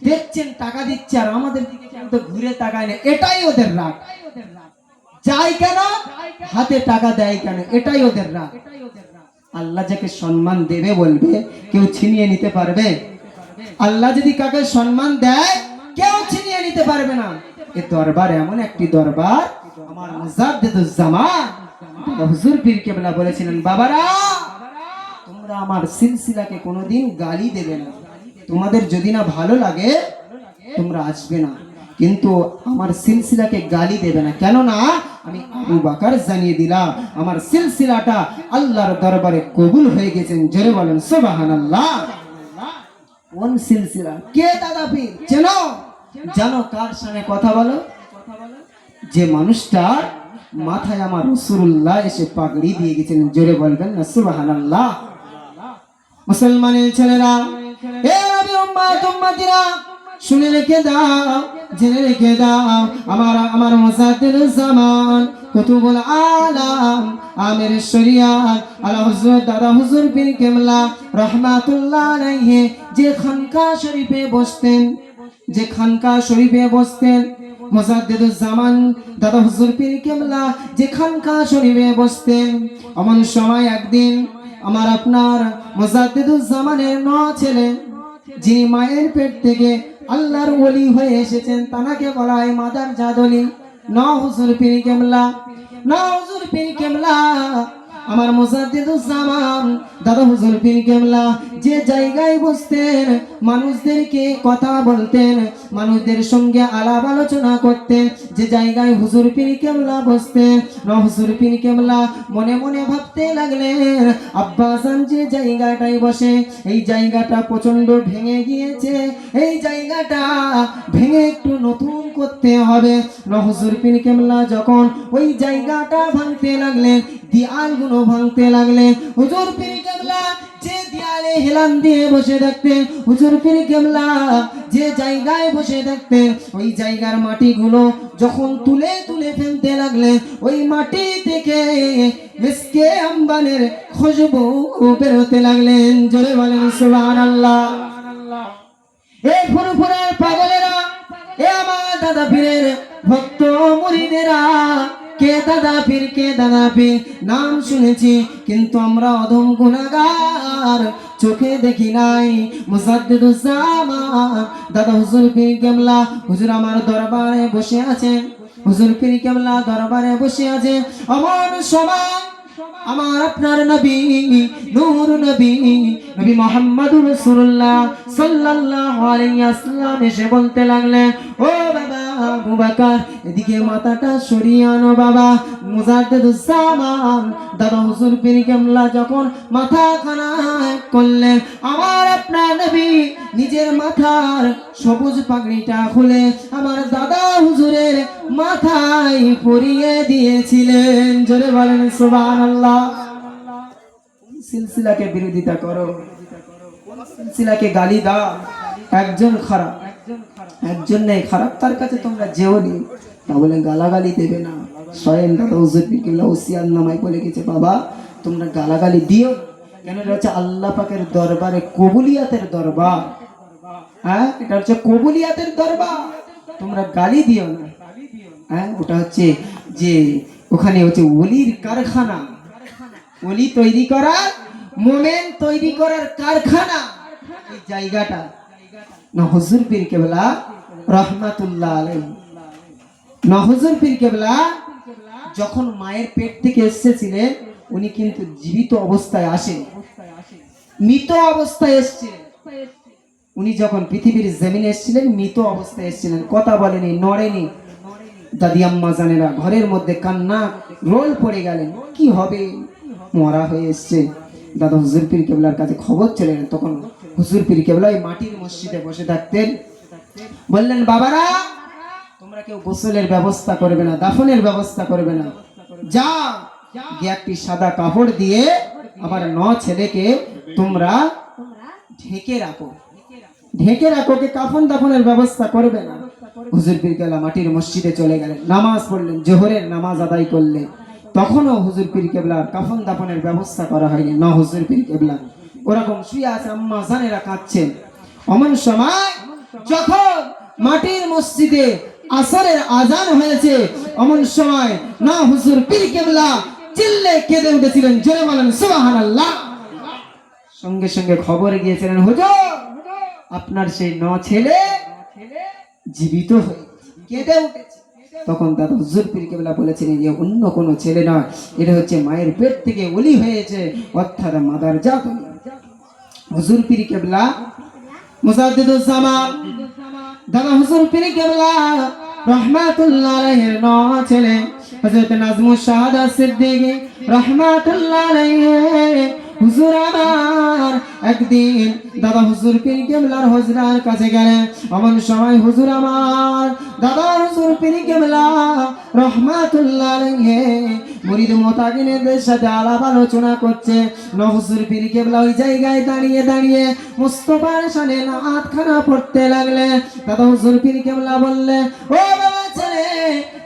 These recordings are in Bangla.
দেখছেন টাকা দিচ্ছে আর আমাদের দিকে কেউ তো ঘুরে তাকায় না, এটাই ওদের রাগ। যায় কেন? হাতে টাকা দেয় কেন? এটাই ওদের রাগ। আল্লাহ যাকে সম্মান দেবে বলবে কেউ ছিনিয়ে নিতে পারবে? আল্লাহ যদি কাকে সম্মান দেয় কেউ ছিনিয়ে নিতে পারবে না। এই দরবার এমন একটি দরবার, আমার মুজাদ্দিদুজ্জামান হুজুর পীর কেবলা বলেছিলেন, বাবারা তোমরা আমার সিলসিলাকে কোনোদিন গালি দেবে না, তোমাদের যদি না ভালো লাগে তোমরা আসবে না, কিন্তু আমার সিলসিলাকে গালি দেবে না। কেননা আমি আবু বকর জানিয়ে দিলাম আমার সিলসিলাটা আল্লাহর দরবারে কবুল হয়ে গেছেন। জোরে বলেন সুবহানাল্লাহ। কোন সিলসিলা? কে দাদা পীর? চেনো? জানো কার সামনে কথা বলো? যে মানুষটা মাথায় আমার রাসূলুল্লাহ এসে পাগড়ি দিয়ে গেছেন। জোরে বলবেন না সুবহানাল্লাহ। মুসলমানের ছেলেরা, এ নবী উম্মত উম্মতিরা, শুনে রেখে দাও, জেনে রেখে দাও, আমার মুজাদ্দিদুজ্জামান কুতুবুল আলাম আমির শরিয়াত আলা হযরত দাদা হুজুর পীর কেবলা রাহমাতুল্লাহ আলাইহি যে খানকা শরীফে বসতেন, যে খানকা শরীফে বসতেন, মুজাদ্দিদুজ্জামান দাদা হুজুর পীর কেবলা যে খানকা শরীফে বসতেন, এমন সময় একদিন আমার আপনার মুজাদ্দিদুজ্জামানের নয় ছেলে, যিনি মায়ের পেট থেকে আল্লাহর ওলি হয়ে এসেছেন, তানাকে বলা হয় মাদার জাদলি, হুজুর পীর কেবলা, হুজুর পীর কেবলা আমার মুজাদ্দিদুজ্জামান দাদা হুজুর পীর কেবলা যে জায়গায় বসতেন, মানুষদেরকে কথা বলতেন, মানুষদের সঙ্গে আলাপ আলোচনা করতেন, যে জায়গায় হুজুর পীর কেবলা বসতেন, হুজুর পীর কেবলা মনে মনে ভাবতে লাগলেন, আব্বাজান যে জায়গাটায় বসে এই জায়গাটা প্রচন্ড ভেঙে গিয়েছে, এই জায়গাটা ভেঙে একটু নতুন করতে হবে। হুজুর পীর কেবলা যখন ওই জায়গাটা ভাঙতে লাগলেন, দেয়ালগুলো ভাঙতে লাগলেন, হুজুর পীর কেবলা যে দেয়ালে হেলান দিয়ে বসে থাকতেন, হুজুর পীর কেবলা যে জায়গায় বসে থাকতেন, ওই জায়গার মাটিগুলো যখন তুলে তুলে ফেলতে লাগলেন, ওই মাটি থেকে মিসকে আম্বারের খুশবু বেরোতে লাগলেন। জোরে বলেন সুবহানাল্লাহ। এ ফুরফুরার পাগলেরা, এ আমার দাদা পীরের ভক্ত মুরিদেরা, কে দাদা পীর, কে দাদা পীর নাম শুনেছি, কিন্তু আমরা অধম গুনাহগার, চোখে দেখি নাই। মুজাদ্দিদুজ্জামান দাদা হুজুর পীর কেবলা হুজুর আমার দরবারে বসে আছেন, হুজুর পীর কেবলা দরবারে বসে আছে। আমার সময় আমার আপনার নবী, নূর নবী, নবী মুহাম্মদুর রাসূলুল্লাহ সাল্লাল্লাহু আলাইহি ওয়াসাল্লাম এসে বলতে লাগলেন, ও বাবা আবু বকর, এদিকে মাথাটা সরিয়ে আনো বাবা। মুজাদ্দিদুজ্জামান দাদা হুজুর পীর কেবলা যখন মাথা খানা করলেন, আমার আপনার নবী নিজের মাথার সবুজ পাগড়িটা খুলে আমার দাদা হুজুরের মাথায় পরিয়ে দিয়েছিলেন। জোরে বলেন সুবহানাল্লাহ। সিলসিলাকে বিরোধিতা করো, সিলসিলাকে গালি দাও, একজন খারাপ, একজন নেই খারাপ, তার কাছে তোমরা যেওনি, তা বলে গালাগালি দেবে না। স্বয়ং দাদা হুজুর পীর কেবলা ওসিয়াত নামায় বলে গেছে, বাবা তোমরা গালাগালি দিও কেন, এটা হচ্ছে আল্লাহ পাকের দরবারে কবুলিয়াতের দরবার। হ্যাঁ, এটা হচ্ছে কবুলিয়াতের দরবার, তোমরা গালি দিও না। হ্যাঁ, ওটা হচ্ছে যে ওখানে হচ্ছে ওলির কারখানা, ওলি তৈরি করার, মোমেন তৈরি করার কারখানা এই জায়গাটা। হুজুর পীর কেবলা রাহমাতুল্লাহ আলাইহি, হুজুর পীর কেবলা যখন মায়ের পেট থেকে এসেছিলেন, উনি কিন্তু জীবিত অবস্থায় আসেন, মৃত অবস্থায় এসেছিলেন। উনি যখন পৃথিবীর জমিনে এসেছিলেন মৃত অবস্থায় এসেছিলেন, কথা বলেনি, নড়েনি। দাদি আম্মা জানেরা ঘরের মধ্যে কান্না রোল পড়ে গেলেন, কি হবে, মরা হয়ে এসছে। দাদা হুজুর পীর কেবলার কাছে খবর চলে গেল, তখন হুজুর পীর কেবলা ওই মাটির মসজিদে বসে থাকতেন। বললেন, বাবারা তোমরা কেউ গোসলের ব্যবস্থা করবে না, দাফনের ব্যবস্থা করবে না, যা গিয়ে একটি সাদা কাপড় দিয়ে আমার ছেলেকে তোমরা ঢেকে রাখো, ঢেকে রাখো, কে কাফন দাফনের ব্যবস্থা করবে না। হুজুর পীর কেবলা মাটির মসজিদে চলে গেলেন, নামাজ পড়লেন, জোহরের নামাজ আদায় করলেন। তখনও হুজুর পীর কেবলার কাফন দাফনের ব্যবস্থা করা হয়নি। হুজুর পীর কেবলা ওরকম শুয়ে আছে, আম্মা জানেরা কাঁদছেন। অমন সময় যখন মাটির মসজিদে আসরের আজান হয়েছে, এমন সময় না হুজুর পীর কেবলা চিল্লে কেঁদে উঠেছিলেন, জোরে বলেন সুবহানাল্লাহ। সঙ্গে সঙ্গে খবরে গিয়েছিলেন, হুজুর আপনার সেই ছেলে জীবিত হয়ে কেঁদে উঠেছে। তখন দাদা হুজুর পীর কেবলা বলেছিলেন যে অন্য কোনো ছেলে নয়, এটা হচ্ছে মায়ের পেট থেকে ওলি হয়েছে, অর্থাৎ মাদার জাত। হুজুর পীর কেবলা মুজাদ্দিদুজ জামান দাদা হুজুর পীর কেবলা রহমাতুল্লাহ আলাইহির ছেলে হযরত নাজমুশ শাহাদাত সিদ্দিকী রহমাতুল্লাহ আলাইহি। হুজুর আমার একদিন দাদা হুজুর পীর কেবলার হুজরার কাছে গেলেন, এমন সময় হুজুর আমার দাদা হুজুর পীর কেবলা রহমাতুল্লাহ আলাইহি মুরিদ মুতাকিনদের সাথে আলাপ আলোচনা করছে। হুজুর পীর কেবলা ওই জায়গায় দাঁড়িয়ে দাঁড়িয়ে মুস্তাফার শানে নাতখানা পড়তে লাগলেন। দাদা হুজুর পীর কেবলা বললেন, ও বাবা ছেলে,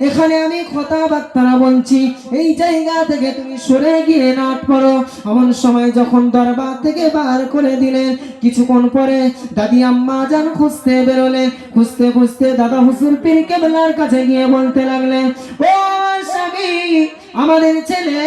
এখানে আমি কথাবার্তা বলছি, এই জায়গা থেকে তুমি সরে গিয়ে নাট পড়ো। এমন সময় যখন দরবার থেকে বার করে দিলেন, কিছুক্ষণ পরে দাদি আম্মা জান খুঁজতে বেরোলে, খুঁজতে খুঁজতে দাদা হুজুর পীর কেবলার কাছে গিয়ে বলতে লাগলেন, ও স্বামী, আমাদের ছেলে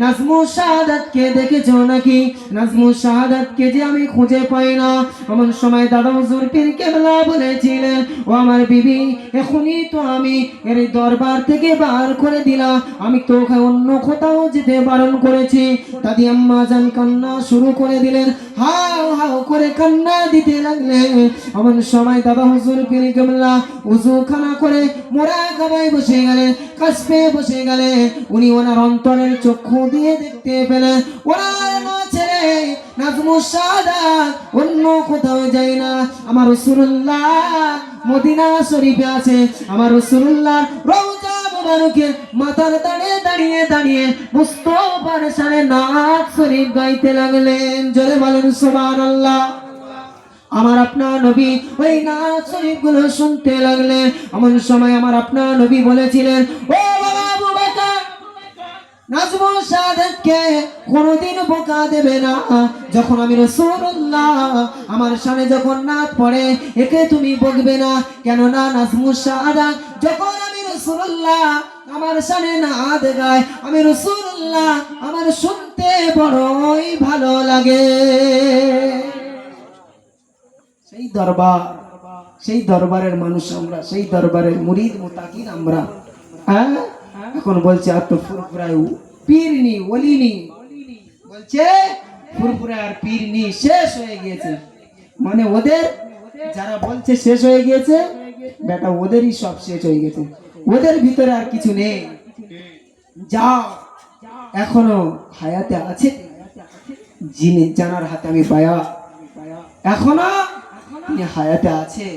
নাজমুশ শাহাদাতকে দেখেছো নাকি? নাজমুশ শাহাদাতকে যে আমি খুঁজে পাই না। এমন সময় দাদা হুজুর পীর কেবলা বলেছিলেন, ও আমার বিবি, এখনই তো আমি এর দরবার থেকে বার করে দিলাম, আমি তো অন্য কোথাও যেতে বারণ করেছি। দাদি আম্মা জান কান্না শুরু করে দিলেন, হাও হাও করে কান্না দিতে লাগলেন। এমন সময় দাদা হুজুর পীর কেবলা উযুখানা করে মুরাকাবায় বসে গেলেন, কাশফে বসে গেলেন। উনি ওনার অন্তরের চক্ষু দিয়ে দেখতে পেলেন ওনার ছেলে নাজমুশ শাহাদাত অন্য কোথাও যায় না, আমার রাসূলুল্লাহ মদিনা শরীফে আছে। আমার রাসূলুল্লাহ রওজা মুবারকের মাথার দাঁড়িয়ে দাঁড়িয়ে দাঁড়িয়ে মুস্তাফার শানে নাত শরীফ গাইতে লাগলেন, জোরে বলেন সুবহানাল্লাহ। আমার আপনার নবী ওই নাত শরীফ গুলো শুনতে লাগলেন। এমন সময় আমার আপনার নবী বলেছিলেন, ও বাবা আবু বকর, নাজমুশ শাহাদাতকে কোনোদিন বোকা দেবে না। যখন আমি রাসূলুল্লাহ আমার শানে যখন নাত পড়ে, একে তুমি বকবে না, কেননা নাজমুশ শাহাদাত যখন আমি রাসূলুল্লাহ আমার শানে নাত গায়, আমি রাসূলুল্লাহ আমার শুনতে বড়ই ভালো লাগে। সেই দরবার, সেই দরবারের মানুষ আমরা, সেই দরবারের মুরিদ মুতাকিন আমরা। হ্যাঁ, এখন বলছে আর তো ফুরফুরায় পীরনি ওলিনি, বলছে ফুরফুরায় আর পীরনি শেষ হয়ে গিয়েছে। মানে ওদের যারা বলছে শেষ হয়ে গিয়েছে, বেটা ওদেরই সব শেষ হয়ে গেছে, ওদের ভিতরে আর কিছু নেই। যাও, এখনো হায়াতে আছে যিনি, জানার হাতে আমি পায়া, এখনো তিনি হায়াতে আছে।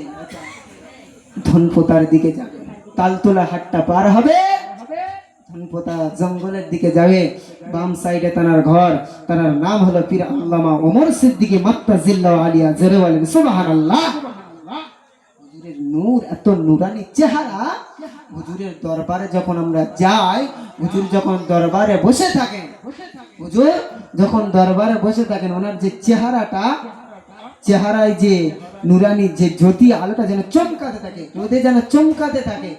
ধনপোতার দিকে যাবে, তালতলা হাটটা পার হবে, ধনপোতা জঙ্গলের দিকে যাবে, বাম সাইডে তার ঘর, তার নাম হলো পীর আল্লামা ওমর সিদ্দিকী মাত্তাজিল্লাহু আলিয়া, জোরে বলেন সুবহানাল্লাহ। হুজুরের নূর, এত নূরানি চেহারা। হুজুরের দরবারে যখন আমরা যাই, হুজুর যখন দরবারে বসে থাকেন, হুজুর যখন দরবারে বসে থাকেন, ওনার যে চেহারাটা, চেহারায় যে নুরানি যে জ্যোতি আলোটা যেন চমকাতে থাকে, রোদে যেন চমকাতে থাকে।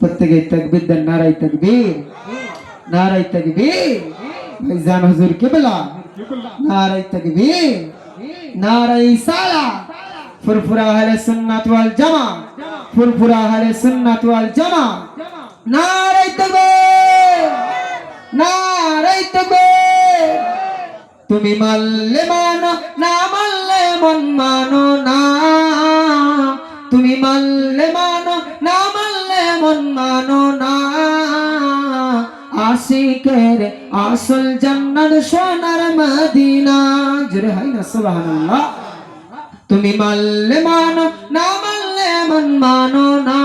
প্রত্যেকে তাকবীর দেন, নারায়ে তাকবীর, নারায়ে তাকবীর। ভাইজান হুজুর কেবলা, নারায়ে তাকবীর, নারায়ে সালাত। ফুরফুরা আহলে সুন্নাত ওয়াল জামাত, ফুরফুরা আহলে সুন্নাত ওয়াল জামাত। নারায়ে তাকবীর, নারায়ে তাকবীর। তুমি মানলে মানো, না মানলে মন মানো না, তুমি মানলে মানো, না মানলে মন মানো না। আশিকের আসল জান্নাত সোনার মদিনা, জোরে হয় না সুবহানাল্লাহ। তুমি মানলে মানো, না মানলে মন মানো না,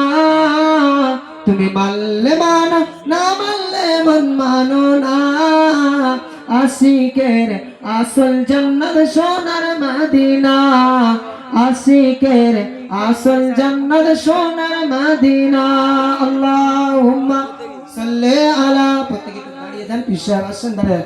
তুমি মানলে মানো, না মানলে মন মানো না। আশিকের আসল জান্নাত সোনার মদিনা, আশিকের আসল জান্নাত সোনার মদিনা। আল্লাহুম্মা সাল্লি আলা, প্রত্যেকে দাঁড়িয়ে যান, পিছনে আসেন, দাঁড়িয়ে